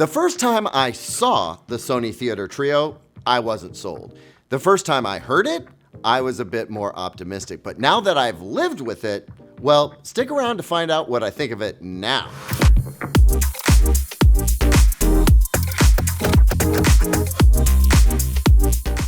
The first time I saw the Sony Theater Trio, I wasn't sold. The first time I heard it, I was a bit more optimistic. But now that I've lived with it, well, stick around to find out what I think of it now.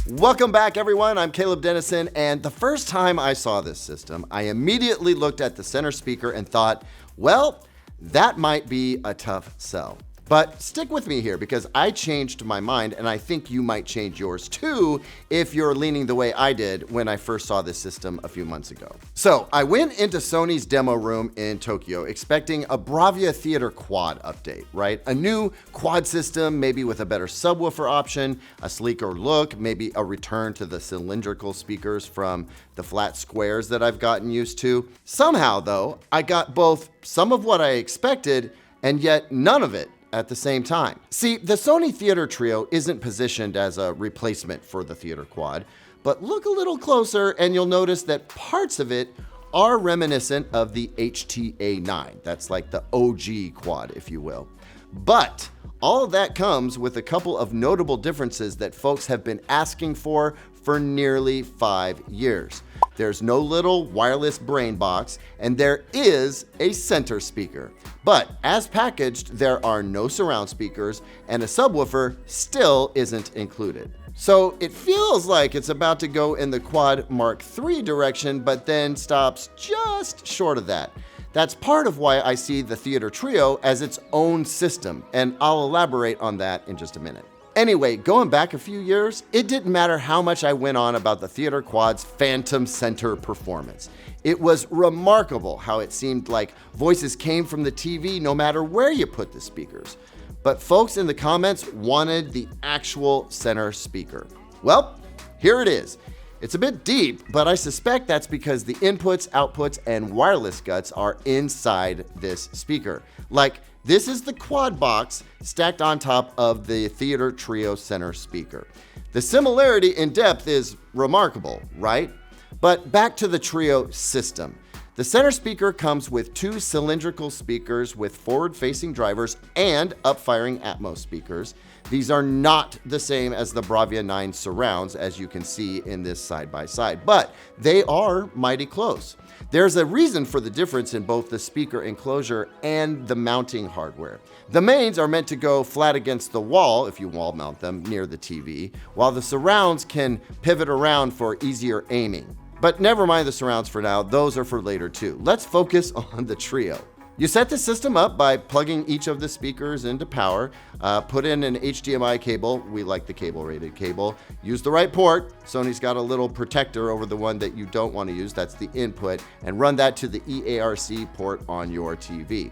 Welcome back, everyone. I'm Caleb Dennison, and the first time I saw this system, I immediately looked at the center speaker and thought, well, that might be a tough sell. But stick with me here because I changed my mind, and I think you might change yours too if you're leaning the way I did when I first saw this system a few months ago. So I went into Sony's demo room in Tokyo expecting a Bravia Theater Quad update, right? A new quad system, maybe with a better subwoofer option, a sleeker look, maybe a return to the cylindrical speakers from the flat squares that I've gotten used to. Somehow, though, I got both some of what I expected and yet none of it at the same time. See, the Sony Theater Trio isn't positioned as a replacement for the Theater Quad, but look a little closer and you'll notice that parts of it are reminiscent of the HTA9. That's like the OG quad, if you will. But all of that comes with a couple of notable differences that folks have been asking for nearly 5 years. There's no little wireless brain box, and there is a center speaker. But as packaged, there are no surround speakers, and a subwoofer still isn't included. So it feels like it's about to go in the Quad Mark III direction, but then stops just short of that. That's part of why I see the Theater Trio as its own system, and I'll elaborate on that in just a minute. Anyway, going back a few years, it didn't matter how much I went on about the Theater Quad's phantom center performance. It was remarkable how it seemed like voices came from the TV no matter where you put the speakers. But folks in the comments wanted the actual center speaker. Well, here it is. It's a bit deep, but I suspect that's because the inputs, outputs, and wireless guts are inside this speaker. Like, this is the quad box stacked on top of the Theater Trio center speaker. The similarity in depth is remarkable, right? But back to the Trio system. The center speaker comes with two cylindrical speakers with forward-facing drivers and upfiring Atmos speakers. These are not the same as the Bravia 9 surrounds, as you can see in this side-by-side, but they are mighty close. There's a reason for the difference in both the speaker enclosure and the mounting hardware. The mains are meant to go flat against the wall, if you wall mount them, near the TV, while the surrounds can pivot around for easier aiming. But never mind the surrounds for now, those are for later too. Let's focus on the Trio. You set the system up by plugging each of the speakers into power, put in an HDMI cable, we like the cable-rated cable, use the right port, Sony's got a little protector over the one that you don't want to use, that's the input, and run that to the EARC port on your TV.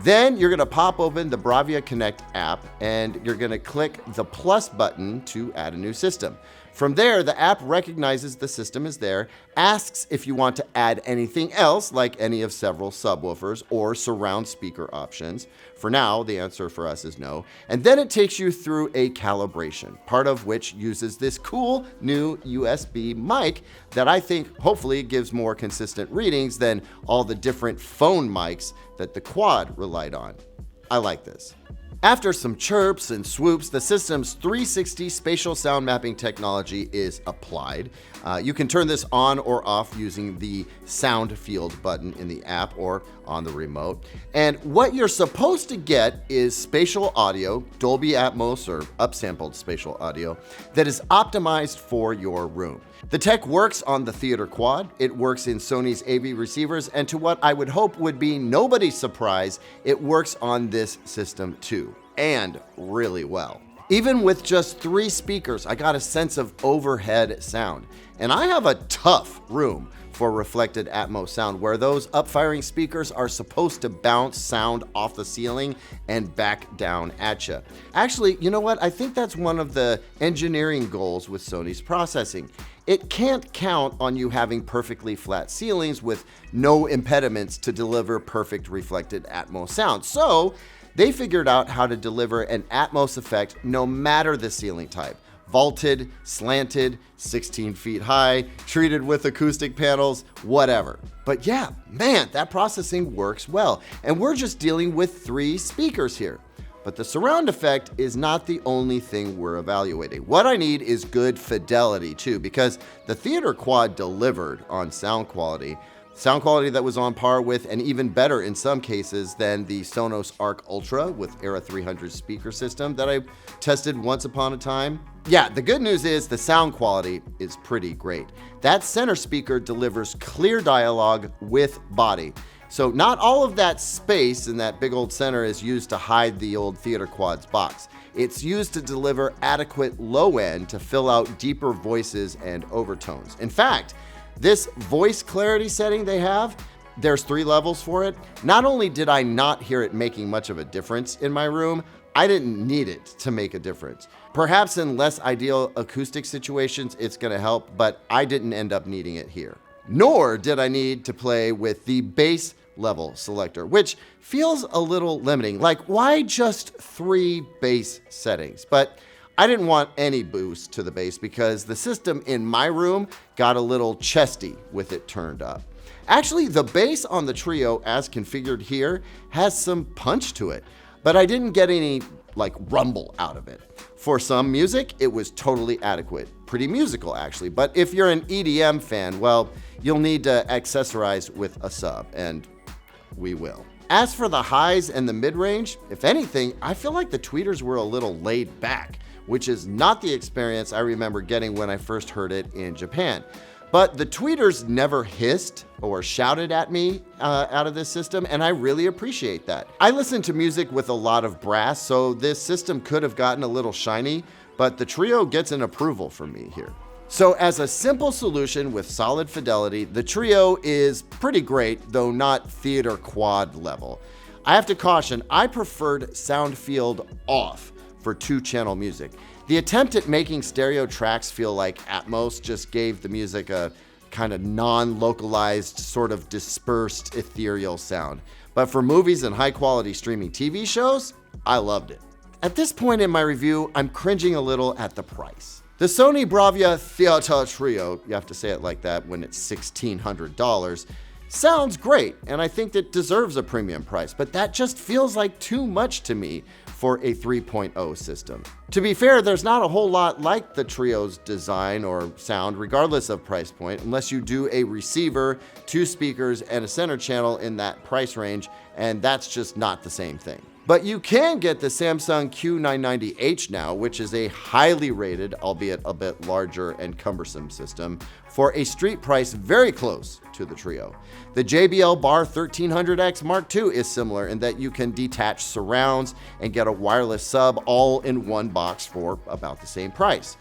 Then you're gonna pop open the Bravia Connect app and you're gonna click the plus button to add a new system. From there, the app recognizes the system is there, asks if you want to add anything else, like any of several subwoofers or surround speaker options. For now, the answer for us is no. And then it takes you through a calibration, part of which uses this cool new USB mic that I think hopefully gives more consistent readings than all the different phone mics that the Quad relied on. I like this. After some chirps and swoops, the system's 360 spatial sound mapping technology is applied. You can turn this on or off using the sound field button in the app or on the remote. And what you're supposed to get is spatial audio, Dolby Atmos or upsampled spatial audio, that is optimized for your room. The tech works on the Theater Quad, it works in Sony's AV receivers, and to what I would hope would be nobody's surprise, it works on this system too, and really well. Even with just 3 speakers, I got a sense of overhead sound. And I have a tough room for reflected Atmos sound, where those upfiring speakers are supposed to bounce sound off the ceiling and back down at you. Actually, you know what? I think that's one of the engineering goals with Sony's processing. It can't count on you having perfectly flat ceilings with no impediments to deliver perfect reflected Atmos sound. So they figured out how to deliver an Atmos effect no matter the ceiling type. Vaulted, slanted, 16 feet high, treated with acoustic panels, whatever. But yeah, man, that processing works well. And we're just dealing with 3 speakers here. But the surround effect is not the only thing we're evaluating. What I need is good fidelity too, because the Theater Quad delivered on sound quality that was on par with, and even better in some cases, than the Sonos Arc Ultra with Era 300 speaker system that I tested once upon a time. Yeah, the good news is the sound quality is pretty great. That center speaker delivers clear dialogue with body. So not all of that space in that big old center is used to hide the old Theater Quad's box. It's used to deliver adequate low end to fill out deeper voices and overtones. In fact, this voice clarity setting they have, there's 3 levels for it. Not only did I not hear it making much of a difference in my room, I didn't need it to make a difference. Perhaps in less ideal acoustic situations, it's gonna help, but I didn't end up needing it here. Nor did I need to play with the bass level selector, which feels a little limiting. Like, why just 3 bass settings? But I didn't want any boost to the bass because the system in my room got a little chesty with it turned up. Actually, the bass on the Trio, as configured here, has some punch to it, but I didn't get any rumble out of it. For some music, it was totally adequate. Pretty musical, actually. But if you're an EDM fan, well, you'll need to accessorize with a sub, and we will. As for the highs and the mid-range, if anything, I feel like the tweeters were a little laid back, which is not the experience I remember getting when I first heard it in Japan. But the tweeters never hissed or shouted at me out of this system, and I really appreciate that. I listen to music with a lot of brass, so this system could have gotten a little shiny, but the Trio gets an approval from me here. So as a simple solution with solid fidelity, the Trio is pretty great, though not Theater Quad level. I have to caution, I preferred sound field off for 2-channel music. The attempt at making stereo tracks feel like Atmos just gave the music a kind of non-localized, sort of dispersed, ethereal sound. But for movies and high-quality streaming TV shows, I loved it. At this point in my review, I'm cringing a little at the price. The Sony Bravia Theater Trio, you have to say it like that when it's $1,600, sounds great, and I think it deserves a premium price, but that just feels like too much to me for a 3.0 system. To be fair, there's not a whole lot like the Trio's design or sound, regardless of price point, unless you do a receiver, 2 speakers, and a center channel in that price range, and that's just not the same thing. But you can get the Samsung Q990H now, which is a highly rated, albeit a bit larger and cumbersome system, for a street price very close to the Trio. The JBL Bar 1300X Mark II is similar in that you can detach surrounds and get a wireless sub all in one box for about the same price.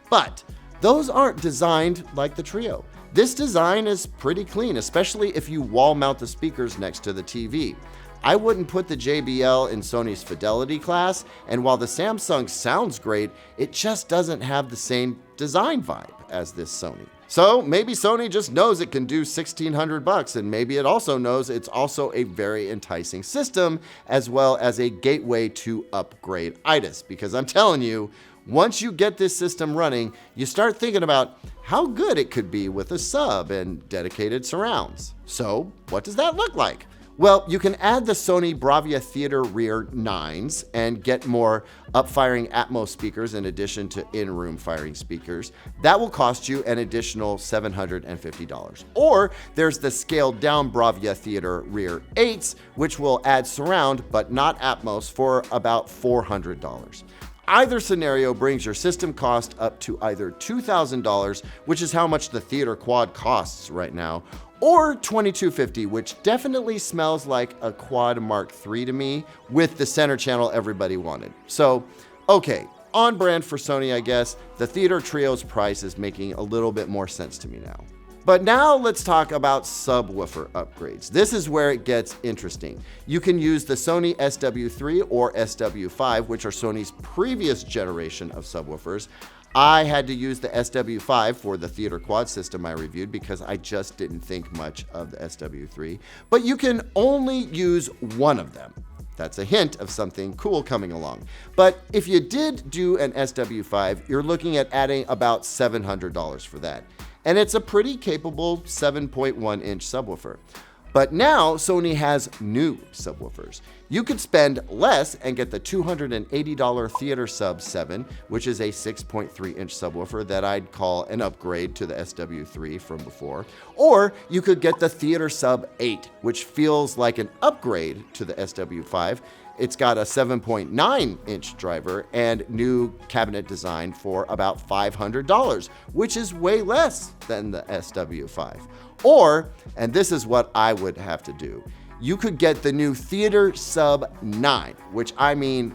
But those aren't designed like the Trio. This design is pretty clean, especially if you wall mount the speakers next to the TV. I wouldn't put the JBL in Sony's fidelity class, and while the Samsung sounds great, it just doesn't have the same design vibe as this Sony. So maybe Sony just knows it can do $1,600, and maybe it also knows it's also a very enticing system, as well as a gateway to upgrade itis. Because I'm telling you, once you get this system running, you start thinking about how good it could be with a sub and dedicated surrounds. So what does that look like? Well, you can add the Sony Bravia Theater Rear 9s and get more upfiring Atmos speakers in addition to in-room firing speakers. That will cost you an additional $750. Or there's the scaled down Bravia Theater Rear 8s, which will add surround but not Atmos for about $400. Either scenario brings your system cost up to either $2,000, which is how much the Theater Quad costs right now, or $2,250, which definitely smells like a Quad Mark III to me, with the center channel everybody wanted. So, okay, on brand for Sony, I guess. The Theater Trio's price is making a little bit more sense to me now. But now let's talk about subwoofer upgrades. This is where it gets interesting. You can use the Sony SW3 or SW5, which are Sony's previous generation of subwoofers. I had to use the SW5 for the Theater Quad system I reviewed because I just didn't think much of the SW3. But you can only use one of them. That's a hint of something cool coming along. But if you did do an SW5, you're looking at adding about $700 for that. And it's a pretty capable 7.1-inch subwoofer. But now Sony has new subwoofers. You could spend less and get the $280 Theater Sub 7, which is a 6.3-inch subwoofer that I'd call an upgrade to the SW3 from before. Or you could get the Theater Sub 8, which feels like an upgrade to the SW5. It's got a 7.9-inch driver and new cabinet design for about $500, which is way less than the SW5. Or, and this is what I would have to do, you could get the new Theater Sub 9, which I mean,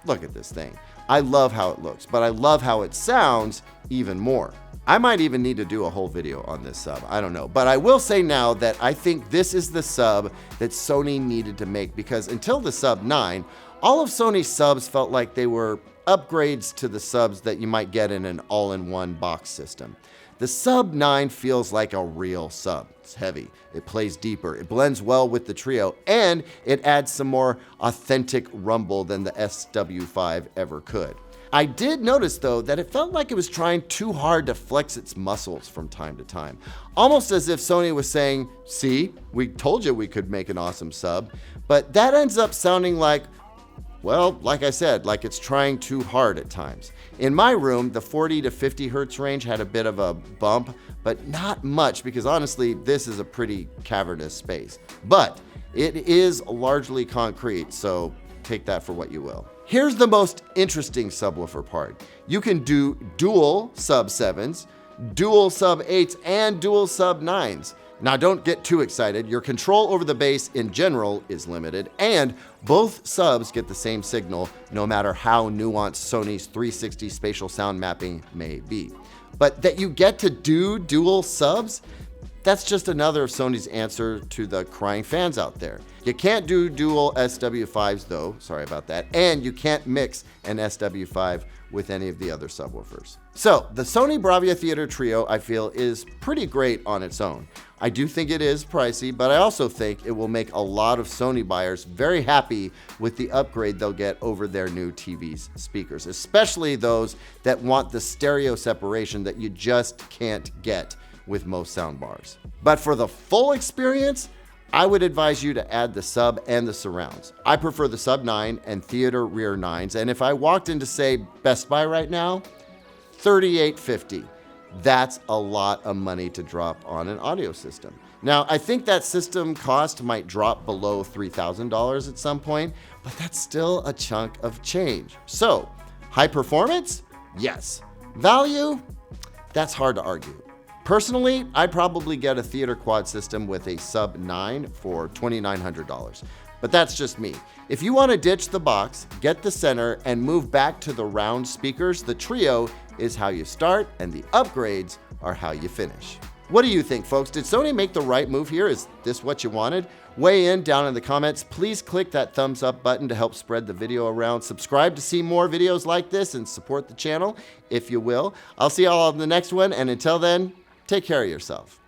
look at this thing. I love how it looks, but I love how it sounds even more. I might even need to do a whole video on this sub, I don't know. But I will say now that I think this is the sub that Sony needed to make, because until the Sub 9, all of Sony's subs felt like they were upgrades to the subs that you might get in an all-in-one box system. The Sub 9 feels like a real sub. It's heavy, it plays deeper, it blends well with the Trio, and it adds some more authentic rumble than the SW5 ever could. I did notice though that it felt like it was trying too hard to flex its muscles from time to time. Almost as if Sony was saying, see, we told you we could make an awesome sub, but that ends up sounding like, well, like I said, like it's trying too hard at times. In my room, the 40 to 50 hertz range had a bit of a bump, but not much because honestly, this is a pretty cavernous space. But it is largely concrete, so take that for what you will. Here's the most interesting subwoofer part. You can do dual Sub 7s, dual Sub 8s, and dual Sub 9s. Now don't get too excited, your control over the bass in general is limited, and both subs get the same signal no matter how nuanced Sony's 360 spatial sound mapping may be. But that you get to do dual subs, that's just another of Sony's answer to the crying fans out there. You can't do dual SW5s though, sorry about that, and you can't mix an SW5 with any of the other subwoofers. So the Sony Bravia Theater Trio, I feel, is pretty great on its own. I do think it is pricey, but I also think it will make a lot of Sony buyers very happy with the upgrade they'll get over their new TV's speakers, especially those that want the stereo separation that you just can't get with most soundbars. But for the full experience, I would advise you to add the sub and the surrounds. I prefer the Sub 9 and Theater Rear 9s, and if I walked into, say, Best Buy right now, $38.50. That's a lot of money to drop on an audio system. Now, I think that system cost might drop below $3,000 at some point, but that's still a chunk of change. So, high performance? Yes. Value? That's hard to argue. Personally, I'd probably get a theater quad system with a Sub 9 for $2,900. But that's just me. If you want to ditch the box, get the center, and move back to the round speakers, the Trio is how you start, and the upgrades are how you finish. What do you think, folks? Did Sony make the right move here? Is this what you wanted? Weigh in down in the comments. Please click that thumbs up button to help spread the video around. Subscribe to see more videos like this and support the channel, if you will. I'll see y'all on the next one, and until then, take care of yourself.